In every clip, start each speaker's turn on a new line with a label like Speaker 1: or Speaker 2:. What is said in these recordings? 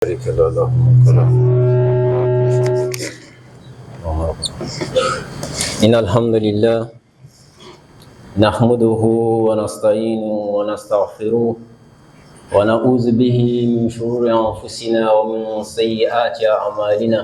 Speaker 1: شريك له له إن الحمد لله نحمده ونستعينه ونستغفره ونعوذ به من شرور أنفسنا ومن سيئات أعمالنا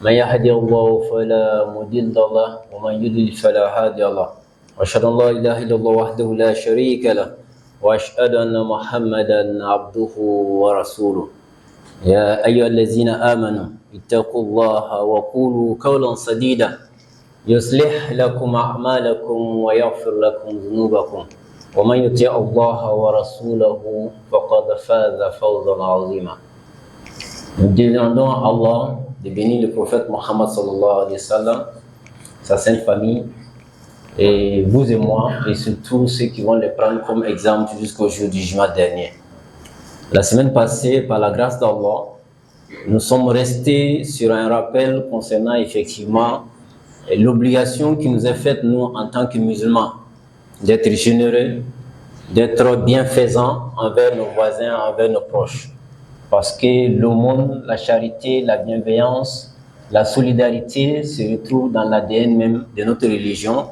Speaker 1: من يهدي الله فلا مضل له ومن يضلل فلا هادي له وأشهد أن لا إله إلا الله وحده لا شريك له وأشهد أن محمدا عبده ورسوله يا أيها الذين آمنوا اتقوا الله وقولوا قولا سديدا يصلح لكم أعمالكم ويغفر لكم ذنوبكم ومن يطع الله ورسوله فقد فاز فوزا عظيما. Nous demandons à Allah de bénir le prophète Mohammed sallallahu alayhi wa sallam, sa sainte famille, et vous et moi, et surtout ceux qui vont les prendre comme exemple jusqu'au jour du jugement dernier. La semaine passée, par la grâce d'Allah, nous sommes restés sur un rappel concernant effectivement l'obligation qui nous est faite, nous, en tant que musulmans, d'être généreux, d'être bienfaisants envers nos voisins, envers nos proches. Parce que l'aumône, la charité, la bienveillance, la solidarité se retrouvent dans l'ADN même de notre religion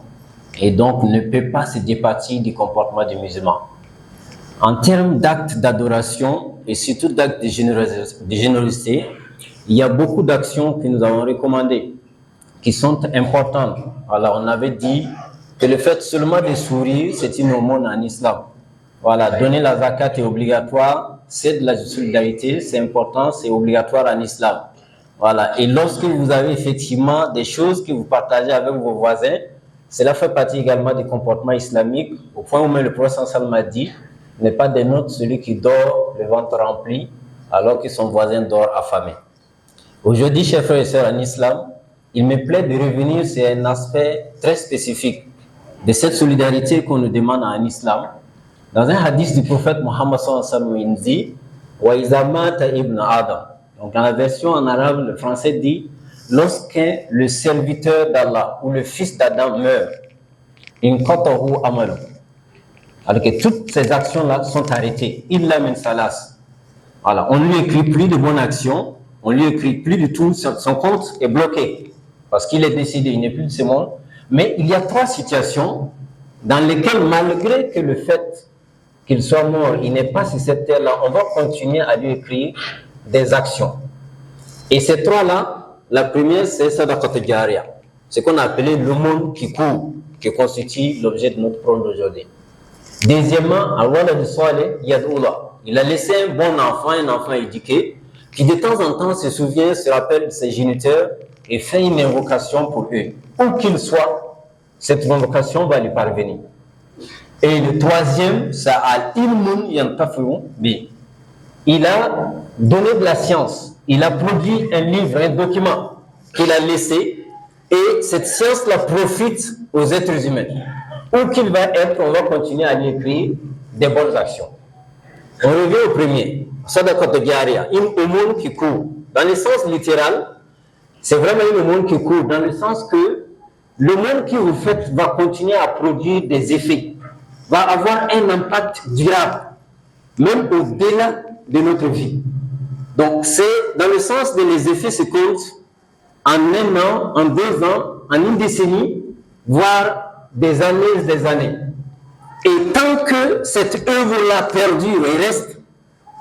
Speaker 1: et donc ne peut pas se départir du comportement du musulman. En termes d'actes d'adoration et surtout d'actes de générosité, il y a beaucoup d'actions que nous avons recommandées, qui sont importantes. Alors, on avait dit que le fait seulement de sourire, c'est une aumône en islam. Voilà, donner la zakat est obligatoire, c'est de la solidarité, c'est important, c'est obligatoire en islam. Voilà, et lorsque vous avez effectivement des choses que vous partagez avec vos voisins, cela fait partie également du comportement islamique, au point où même le prophète sallallahu alayhi wa sallam a dit n'est pas des nôtres celui qui dort le ventre rempli alors que son voisin dort affamé. Aujourd'hui, chers frères et sœurs en islam, il me plaît de revenir sur un aspect très spécifique de cette solidarité qu'on nous demande en islam. Dans un hadith du prophète Mohammed sallallahu alayhi wa sallam, il dit wa iza mata ibn Adam. Donc dans la version en arabe, le français dit lorsque le serviteur d'Allah ou le fils d'Adam meurt, inqatahu amalu. Alors que toutes ces actions-là sont arrêtées. Illa min salas. Voilà, on ne lui écrit plus de bonnes actions, on ne lui écrit plus du tout, son compte est bloqué. Parce qu'il est décédé, il n'est plus de ce monde. Mais il y a trois situations dans lesquelles, malgré que le fait qu'il soit mort, il n'est pas sur cette terre-là, on va continuer à lui écrire des actions. Et ces trois-là, la première, c'est Sadaqat Jariya. Ce qu'on a appelé l'aumône qui court, qui constitue l'objet de notre prône d'aujourd'hui. Deuxièmement, il a laissé un bon enfant, un enfant éduqué, qui de temps en temps se souvient, se rappelle de ses géniteurs et fait une invocation pour eux. Où qu'il soit, cette invocation va lui parvenir. Et le troisième, c'est al-ilmun yantafi'u bi. Il a donné de la science, il a produit un livre, un document qu'il a laissé, et cette science-là profite aux êtres humains. Où qu'il va être, on va continuer à lui écrire des bonnes actions. On revient au premier, Sadaqat Jariya, une aumône qui court. Dans le sens littéral, c'est vraiment une aumône qui court, dans le sens que l'aumône que vous faites va continuer à produire des effets, va avoir un impact durable, même au-delà de notre vie. Donc, c'est dans le sens de les effets se comptent en un an, en 2 ans, en une décennie, voire des années. Et tant que cette œuvre-là perdure et reste,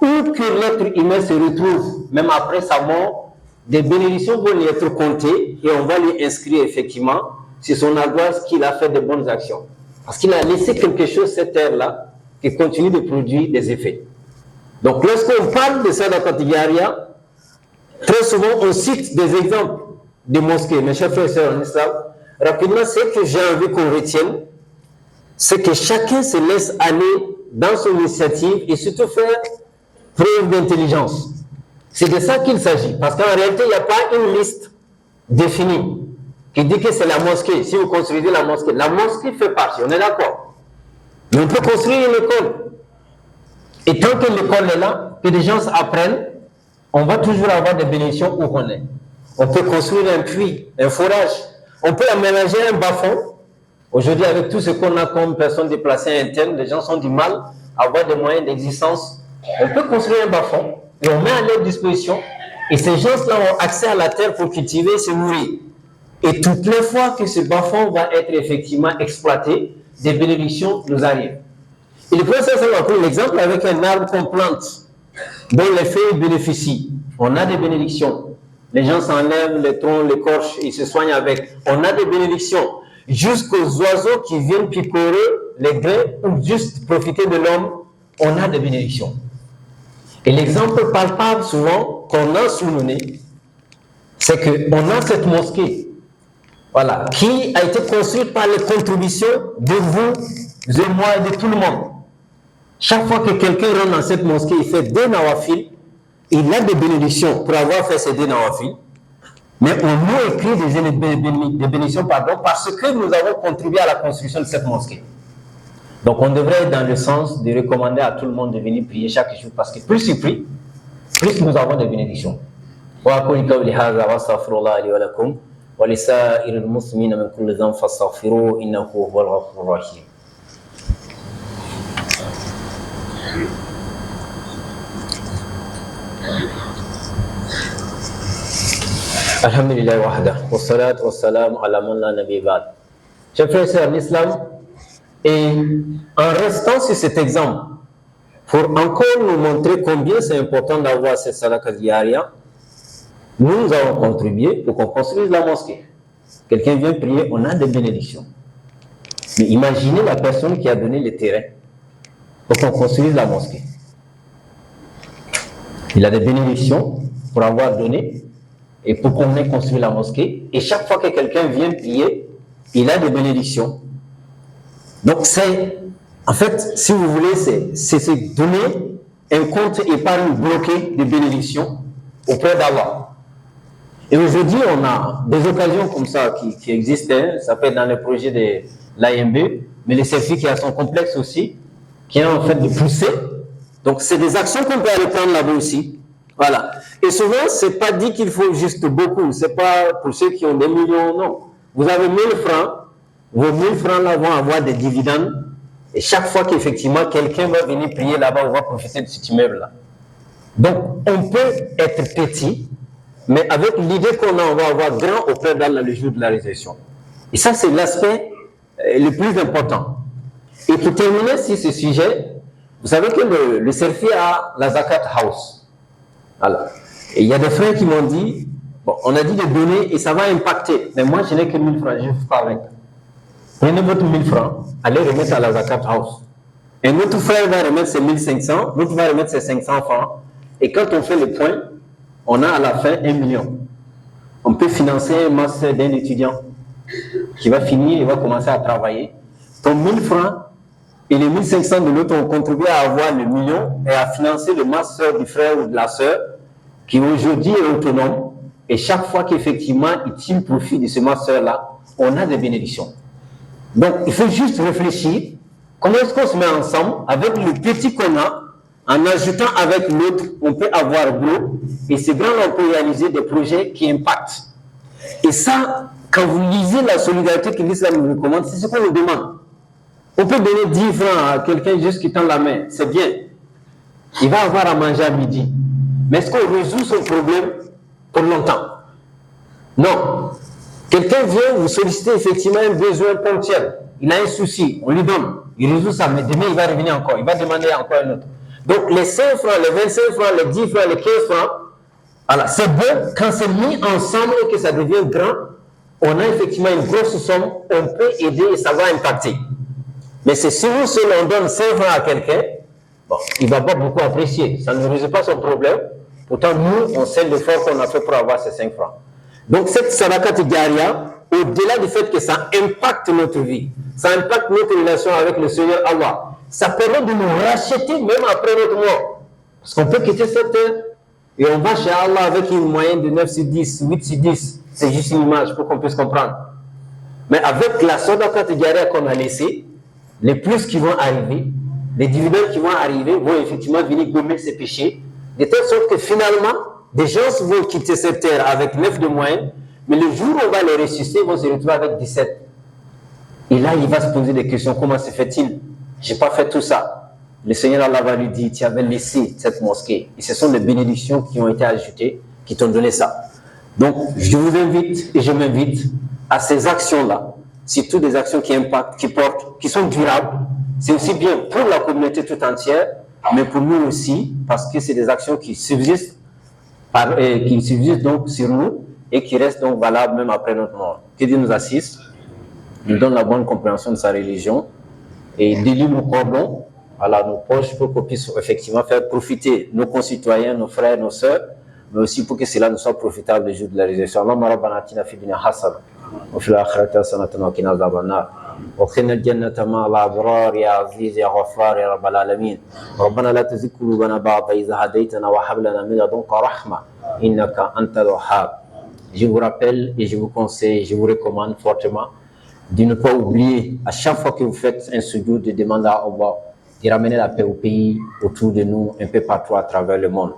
Speaker 1: où que l'être humain se retrouve, même après sa mort, des bénédictions vont lui être comptées et on va lui inscrire effectivement sur son ardoise qu'il a fait de bonnes actions. Parce qu'il a laissé quelque chose, cette terre-là, qui continue de produire des effets. Donc lorsqu'on parle de Sadaqat Jariya, très souvent on cite des exemples de mosquées. Mes chers frères et sœurs en islam, rapidement, ce que j'ai envie qu'on retienne, c'est que chacun se laisse aller dans son initiative et surtout faire preuve d'intelligence. C'est de ça qu'il s'agit. Parce qu'en réalité, il n'y a pas une liste définie qui dit que c'est la mosquée. Si vous construisez la mosquée fait partie, on est d'accord. Mais on peut construire une école. Et tant que l'école est là, que les gens apprennent, on va toujours avoir des bénédictions où on est. On peut construire un puits, un forage. On peut aménager un bas-fond. Aujourd'hui, avec tout ce qu'on a comme personnes déplacées internes, les gens ont du mal à avoir des moyens d'existence. On peut construire un bas-fond et on met à leur disposition. Et ces gens-là ont accès à la terre pour cultiver et se nourrir. Et toutes les fois que ce bas-fond va être effectivement exploité, des bénédictions nous arrivent. Et le professeur a pris l'exemple avec un arbre qu'on plante, dont les feuilles bénéficient. On a des bénédictions. Les gens s'enlèvent les troncs, l'écorche, ils se soignent avec. On a des bénédictions. Jusqu'aux oiseaux qui viennent picorer les grains ou juste profiter de l'homme, on a des bénédictions. Et l'exemple palpable souvent qu'on a sous le nez, c'est qu'on a cette mosquée, voilà, qui a été construite par les contributions de vous, de moi et de tout le monde. Chaque fois que quelqu'un rentre dans cette mosquée, il fait 2 nawafil, il a des bénédictions pour avoir fait ces 2 nawafil, mais on nous écrit des bénédictions parce que nous avons contribué à la construction de cette mosquée. Donc on devrait être dans le sens de recommander à tout le monde de venir prier chaque jour, parce que plus il prie, plus nous avons des bénédictions. وأقول قولي هذا وأستغفر الله لي ولكم ولسائر المسلمين من كل ذنب فاستغفروه إنه هو الغفور الرحيم. الحمد لله وحده والصلاة والسلام على من لا نبي بعد. Chers frères et sœurs, l'islam, et en restant sur cet exemple, pour encore nous montrer combien c'est important d'avoir cette sadaka diaria, nous avons contribué pour qu'on construise la mosquée. Quelqu'un vient prier, on a des bénédictions. Mais imaginez la personne qui a donné le terrain pour qu'on construise la mosquée. Il a des bénédictions pour avoir donné et pour qu'on ait construit la mosquée. Et chaque fois que quelqu'un vient prier, il a des bénédictions. Donc c'est, en fait, si vous voulez, c'est se donner un compte épargne bloqué de bénédictions auprès d'Allah. Et aujourd'hui, on a des occasions comme ça qui existent. Ça peut être dans le projet de l'AMB, mais le CFI qui a son complexe aussi, qui est en fait de pousser. Donc, c'est des actions qu'on peut aller prendre là-bas aussi. Voilà. Et souvent, c'est pas dit qu'il faut juste beaucoup. C'est pas pour ceux qui ont des millions, non. Vous avez 1000 francs. Vos 1000 francs là vont avoir des dividendes. Et chaque fois qu'effectivement quelqu'un va venir prier là-bas, on va profiter de cet immeuble-là. Donc, on peut être petit, mais avec l'idée qu'on a, on va avoir grand auprès d'Allah le jour de la résurrection. Et ça, c'est l'aspect le plus important. Et pour terminer sur ce sujet, vous savez que le Selfie a la Zakat House. Voilà. Et il y a des frères qui m'ont dit, bon, on a dit de donner et ça va impacter. Mais moi, je n'ai que 1000 francs, je ne fais pas avec. Prenez votre 1000 francs, allez remettre à la Zakat House. Et notre frère va remettre ses 1500, l'autre va remettre ses 500 francs. Et quand on fait le point, on a à la fin 1 million. On peut financer un master d'un étudiant qui va finir et va commencer à travailler. Ton 1000 francs et les 1500 de l'autre ont contribué à avoir le million et à financer le master du frère ou de la sœur qui aujourd'hui est autonome. Et chaque fois qu'effectivement il tire profit de ce master-là, on a des bénédictions. Donc il faut juste réfléchir. Comment est-ce qu'on se met ensemble avec le petit qu'on a, en ajoutant avec l'autre, on peut avoir gros, et c'est grand, on peut réaliser des projets qui impactent. Et ça, quand vous lisez la solidarité que l'islam nous recommande, c'est ce qu'on nous demande. On peut donner 10 francs à quelqu'un juste qui tend la main, c'est bien. Il va avoir à manger à midi. Mais est-ce qu'on résout son problème pour longtemps? Non. Quelqu'un vient vous solliciter effectivement un besoin ponctuel. Il a un souci, on lui donne. Il résout ça, mais demain il va revenir encore. Il va demander encore un autre. Donc les 5 francs, les 25 francs, les 10 francs, les 15 francs, voilà, c'est bon quand c'est mis ensemble et que ça devient grand. On a effectivement une grosse somme, on peut aider et ça va impacter. Mais c'est si nous seul on donne 5 francs à quelqu'un, bon, il ne va pas beaucoup apprécier. Ça ne résout pas son problème. Pourtant, nous, on sait l'effort qu'on a fait pour avoir ces 5 francs. Donc cette sadakat diaria, au-delà du fait que ça impacte notre vie, ça impacte notre relation avec le Seigneur Allah, ça permet de nous racheter même après notre mort. Parce qu'on peut quitter cette terre et on va chez Allah avec une moyenne de 9 sur 10, 8 sur 10. C'est juste une image pour qu'on puisse comprendre. Mais avec la sadakat diaria qu'on a laissée, les plus qui vont arriver, les dividendes qui vont arriver vont effectivement venir gommer ces péchés, de telle sorte que finalement, des gens vont quitter cette terre avec 9 de moyenne, mais le jour où on va les ressusciter, ils vont se retrouver avec 17. Et là, il va se poser des questions. Comment se fait-il? Je n'ai pas fait tout ça. le Seigneur Allah va lui dire, tu avais laissé cette mosquée. Et ce sont des bénédictions qui ont été ajoutées, qui t'ont donné ça. Donc, je vous invite et je m'invite à ces actions-là, surtout des actions qui impactent, qui portent, qui sont durables. C'est aussi bien pour la communauté tout entière, mais pour nous aussi, parce que c'est des actions qui subsistent, donc sur nous et qui restent donc valables même après notre mort. Que Dieu nous assiste, nous donne la bonne compréhension de sa religion et délie nos cordons à nos proches pour qu'on puisse effectivement faire profiter nos concitoyens, nos frères, nos sœurs, mais aussi pour que cela nous soit profitable le jour de la résurrection. Allahumma rabbana atina fid dunya hasana wa fil akhirati hasanatan wa qina adhaban nar wa qina al-jannata ma al-abrar ya aziz ya ghaffar ya rabbal alamin. Rabbana la tuzigh qulubana ba'da idh hadaytana wa hab lana min ladunka rahma innaka antal wahhab. Je vous rappelle et je vous conseille, je vous recommande fortement de ne pas oublier à chaque fois que vous faites un sujoud de demander à Allah de ramener la paix au pays autour de nous, un peu partout à travers le monde.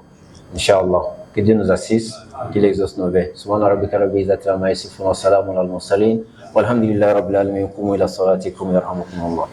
Speaker 1: Inch'Allah. Que Dieu nous assiste, qu'il exauce nos vœux. Subhana rabbika rabbil izzati amma yasifun wa salamun alal mursalin walhamdulillahi rabbil alamin. Qumu ila salatikum yarhamukumullah.